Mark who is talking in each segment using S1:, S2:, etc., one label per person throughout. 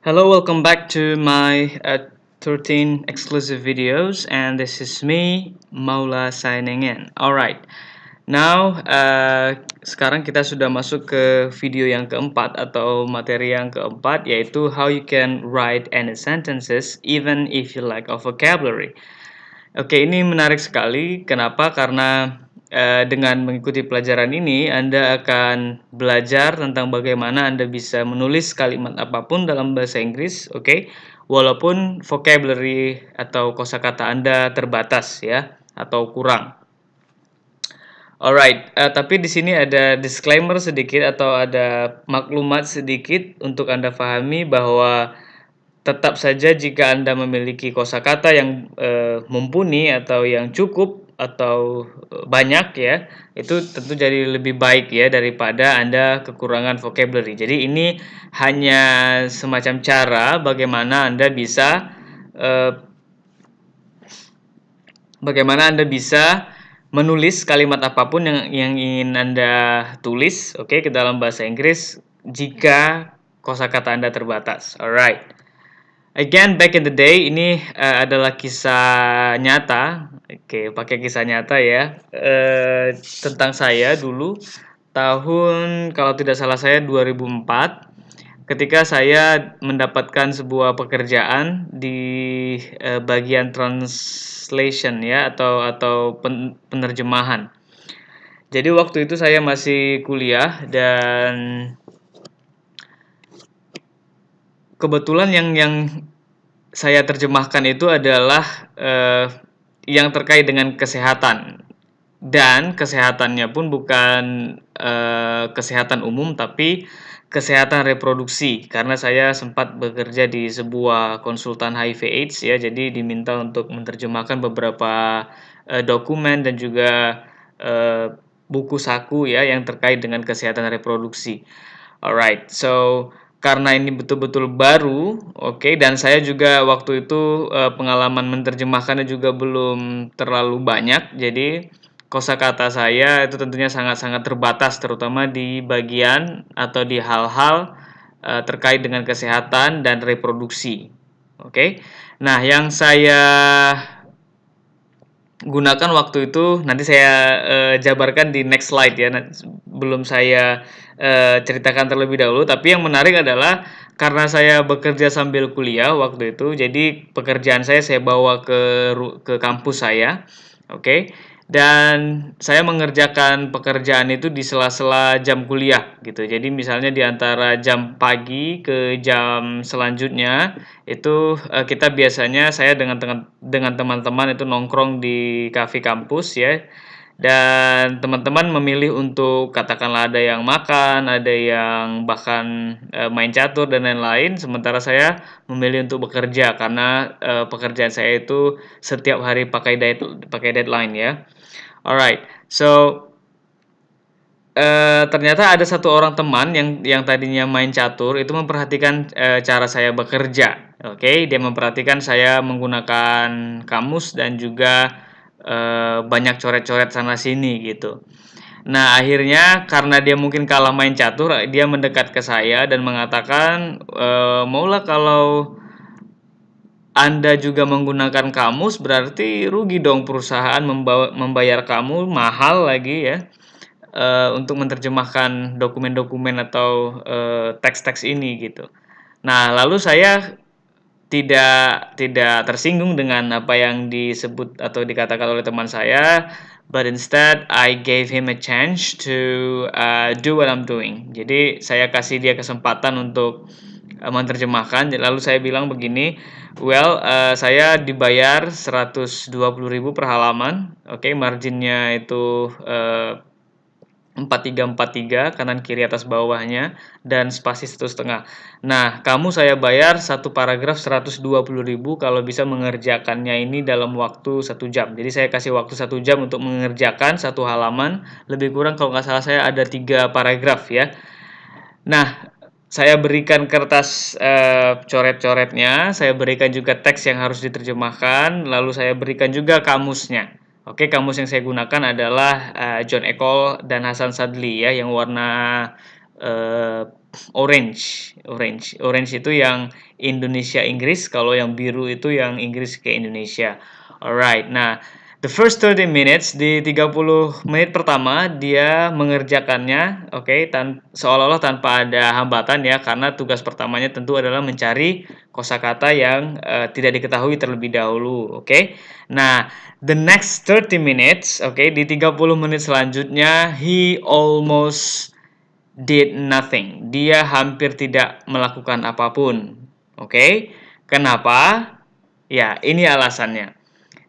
S1: Hello, welcome back to my 13 exclusive videos, and this is me, Maula, signing in. Alright, now sekarang kita sudah masuk ke video yang keempat atau materi yang keempat, yaitu how you can write any sentences even if you lack of vocabulary. Oke, ini menarik sekali. Kenapa? Karena dengan mengikuti pelajaran ini, Anda akan belajar tentang bagaimana Anda bisa menulis kalimat apapun dalam bahasa Inggris, oke? Walaupun vocabulary atau kosakata Anda terbatas ya, atau kurang. Alright, tapi di sini ada disclaimer sedikit atau ada maklumat sedikit untuk Anda pahami bahwa tetap saja jika Anda memiliki kosakata yang mumpuni atau yang cukup atau banyak ya, itu tentu jadi lebih baik ya daripada Anda kekurangan vocabulary. Jadi ini hanya semacam cara eh, bagaimana Anda bisa menulis kalimat apapun yang ingin Anda tulis, oke, ke dalam bahasa Inggris jika kosakata Anda terbatas. Alright. Again, back in the day, ini adalah kisah nyata. Oke, pakai kisah nyata ya. Tentang saya dulu, tahun kalau tidak salah saya 2004, ketika saya mendapatkan sebuah pekerjaan di bagian translation ya, atau penerjemahan. Jadi waktu itu saya masih kuliah dan kebetulan yang saya terjemahkan itu adalah yang terkait dengan kesehatan, dan kesehatannya pun bukan kesehatan umum tapi kesehatan reproduksi, karena saya sempat bekerja di sebuah konsultan HIV/AIDS ya, jadi diminta untuk menerjemahkan beberapa dokumen dan juga buku saku ya yang terkait dengan kesehatan reproduksi. Alright, so karena ini betul-betul baru, oke, dan saya juga waktu itu pengalaman menerjemahkannya juga belum terlalu banyak, jadi kosakata saya itu tentunya sangat-sangat terbatas, terutama di bagian atau di hal-hal terkait dengan kesehatan dan reproduksi, oke. Nah, yang saya gunakan waktu itu nanti saya jabarkan di next slide ya. Belum saya ceritakan terlebih dahulu, tapi yang menarik adalah karena saya bekerja sambil kuliah waktu itu, jadi pekerjaan saya bawa ke kampus saya. Oke. Dan saya mengerjakan pekerjaan itu di sela-sela jam kuliah gitu. Jadi misalnya di antara jam pagi ke jam selanjutnya itu kita biasanya saya dengan teman-teman itu nongkrong di kafe kampus ya, dan teman-teman memilih untuk katakanlah ada yang makan, ada yang bahkan main catur dan lain-lain, sementara saya memilih untuk bekerja karena pekerjaan saya itu setiap hari pakai deadline ya. Alright, so ternyata ada satu orang teman yang tadinya main catur itu memperhatikan cara saya bekerja. Oke, dia memperhatikan saya menggunakan kamus dan juga banyak coret-coret sana sini gitu. Nah, akhirnya karena dia mungkin kalah main catur, dia mendekat ke saya dan mengatakan, "Maulah, kalau Anda juga menggunakan kamus, berarti rugi dong perusahaan membayar kamu mahal lagi ya, untuk menerjemahkan dokumen-dokumen atau teks-teks ini," gitu. Nah, lalu saya tidak tersinggung dengan apa yang disebut atau dikatakan oleh teman saya, but instead I gave him a chance to do what I'm doing. Jadi saya kasih dia kesempatan untuk menerjemahkan. Lalu saya bilang begini, well, saya dibayar 120.000 per halaman. Oke, marginnya itu 4343 kanan kiri atas bawahnya dan spasi 1,5. Nah, kamu saya bayar satu paragraf 120.000 kalau bisa mengerjakannya ini dalam waktu 1 jam. Jadi saya kasih waktu 1 jam untuk mengerjakan satu halaman, lebih kurang kalau nggak salah saya ada 3 paragraf ya. Nah, saya berikan kertas coret-coretnya, saya berikan juga teks yang harus diterjemahkan, lalu saya berikan juga kamusnya. Oke, kamus yang saya gunakan adalah John Ecole dan Hasan Sadli ya, yang warna uh, orange itu yang Indonesia Inggris, kalau yang biru itu yang Inggris ke Indonesia. Alright, nah the first 30 minutes, di 30 menit pertama dia mengerjakannya, oke, seolah-olah tanpa ada hambatan ya, karena tugas pertamanya tentu adalah mencari kosakata yang tidak diketahui terlebih dahulu, oke. Nah, the next 30 minutes, oke, di 30 menit selanjutnya he almost did nothing. Dia hampir tidak melakukan apapun. Oke. Kenapa? Ya, ini alasannya.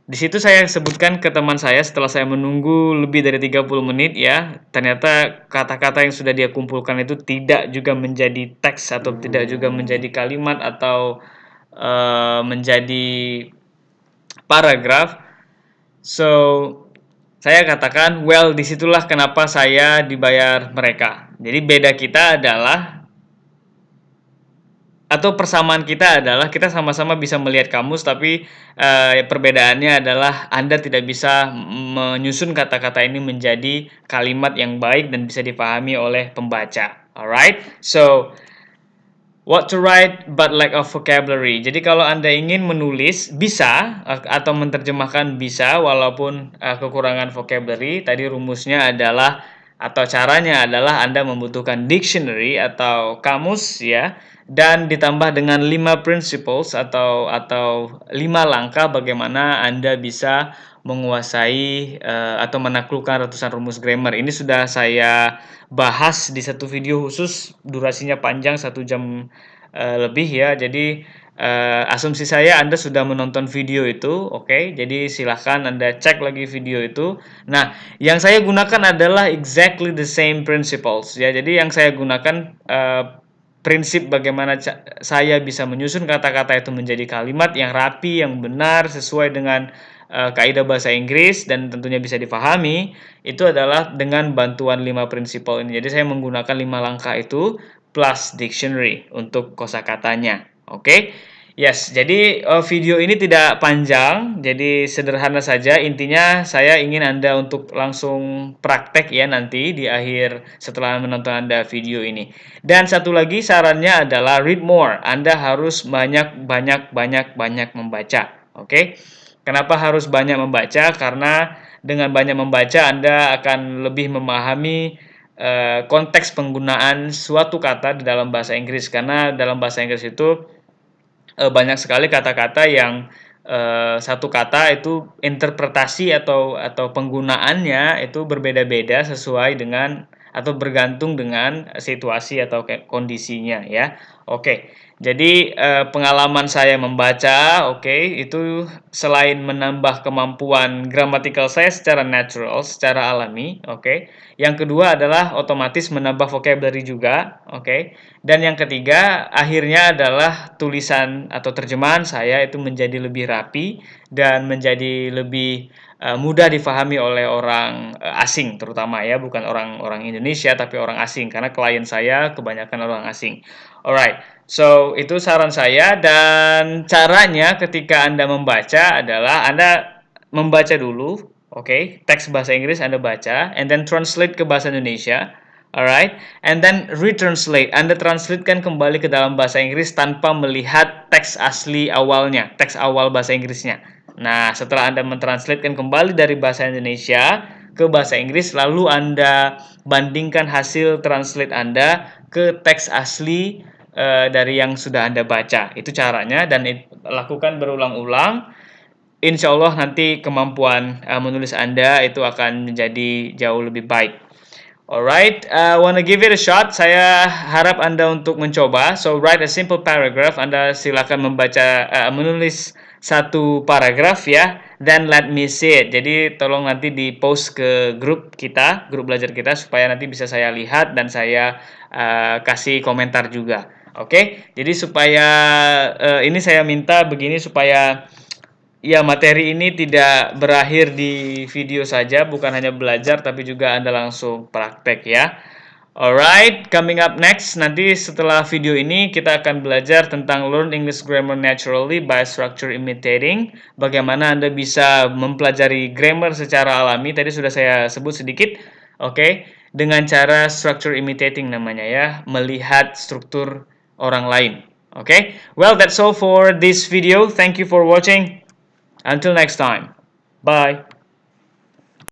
S1: Di situ saya sebutkan ke teman saya setelah saya menunggu lebih dari 30 menit ya, ternyata kata-kata yang sudah dia kumpulkan itu tidak juga menjadi teks atau tidak juga menjadi kalimat atau menjadi paragraf. So, saya katakan, well, disitulah kenapa saya dibayar mereka. Jadi beda kita adalah, atau persamaan kita adalah kita sama-sama bisa melihat kamus, tapi perbedaannya adalah Anda tidak bisa menyusun kata-kata ini menjadi kalimat yang baik dan bisa dipahami oleh pembaca. Alright, so what to write but lack of vocabulary. Jadi kalau Anda ingin menulis bisa atau menerjemahkan bisa walaupun kekurangan vocabulary. Tadi rumusnya adalah atau caranya adalah Anda membutuhkan dictionary atau kamus ya, dan ditambah dengan 5 principles atau 5 langkah bagaimana Anda bisa menguasai atau menaklukkan ratusan rumus grammar. Ini sudah saya bahas di satu video khusus, durasinya panjang 1 jam lebih ya. Jadi asumsi saya Anda sudah menonton video itu, oke. Jadi silahkan Anda cek lagi video itu. Nah, yang saya gunakan adalah exactly the same principles ya. Jadi yang saya gunakan prinsip bagaimana saya bisa menyusun kata-kata itu menjadi kalimat yang rapi, yang benar, sesuai dengan kaidah bahasa Inggris dan tentunya bisa dipahami, itu adalah dengan bantuan 5 prinsipal ini. Jadi saya menggunakan 5 langkah itu plus dictionary untuk kosakatanya. Oke. Yes, jadi video ini tidak panjang, jadi sederhana saja. Intinya saya ingin Anda untuk langsung praktek ya nanti di akhir setelah menonton Anda video ini. Dan satu lagi sarannya adalah read more. Anda harus banyak membaca. Oke. Kenapa harus banyak membaca? Karena dengan banyak membaca Anda akan lebih memahami konteks penggunaan suatu kata di dalam bahasa Inggris, karena dalam bahasa Inggris itu banyak sekali kata-kata yang satu kata itu interpretasi atau penggunaannya itu berbeda-beda sesuai dengan atau bergantung dengan situasi atau kondisinya ya. Oke. Jadi pengalaman saya membaca, oke, itu selain menambah kemampuan gramatikal saya secara natural, secara alami, oke. Yang kedua adalah otomatis menambah vocabulary juga, oke. Dan yang ketiga, akhirnya adalah tulisan atau terjemahan saya itu menjadi lebih rapi dan menjadi lebih mudah difahami oleh orang asing terutama ya, bukan orang Indonesia tapi orang asing, karena klien saya kebanyakan orang asing. Alright, so itu saran saya, dan caranya ketika Anda membaca adalah Anda membaca dulu, oke, teks bahasa Inggris Anda baca, and then translate ke bahasa Indonesia. Alright, and then retranslate. Anda translatekan kembali ke dalam bahasa Inggris tanpa melihat teks asli awalnya, teks awal bahasa Inggrisnya. Nah, setelah Anda mentranslatekan kembali dari bahasa Indonesia ke bahasa Inggris, lalu Anda bandingkan hasil translate Anda ke teks asli dari yang sudah Anda baca. Itu caranya, dan lakukan berulang-ulang. Insya Allah nanti kemampuan menulis Anda itu akan menjadi jauh lebih baik. Alright, wanna give it a shot. Saya harap Anda untuk mencoba. So write a simple paragraph. Anda silakan menulis satu paragraf ya. Then let me see it. Jadi tolong nanti di post ke grup kita, grup belajar kita, supaya nanti bisa saya lihat dan saya kasih komentar juga. Oke, jadi supaya ini saya minta begini supaya ya, materi ini tidak berakhir di video saja, bukan hanya belajar tapi juga Anda langsung praktek ya. Alright, coming up next, nanti setelah video ini kita akan belajar tentang Learn English Grammar Naturally by Structure Imitating. Bagaimana Anda bisa mempelajari grammar secara alami, tadi sudah saya sebut sedikit. Oke, dengan cara structure imitating namanya ya, melihat struktur orang lain. Okay? Well, that's all for this video. Thank you for watching. Until next time. Bye.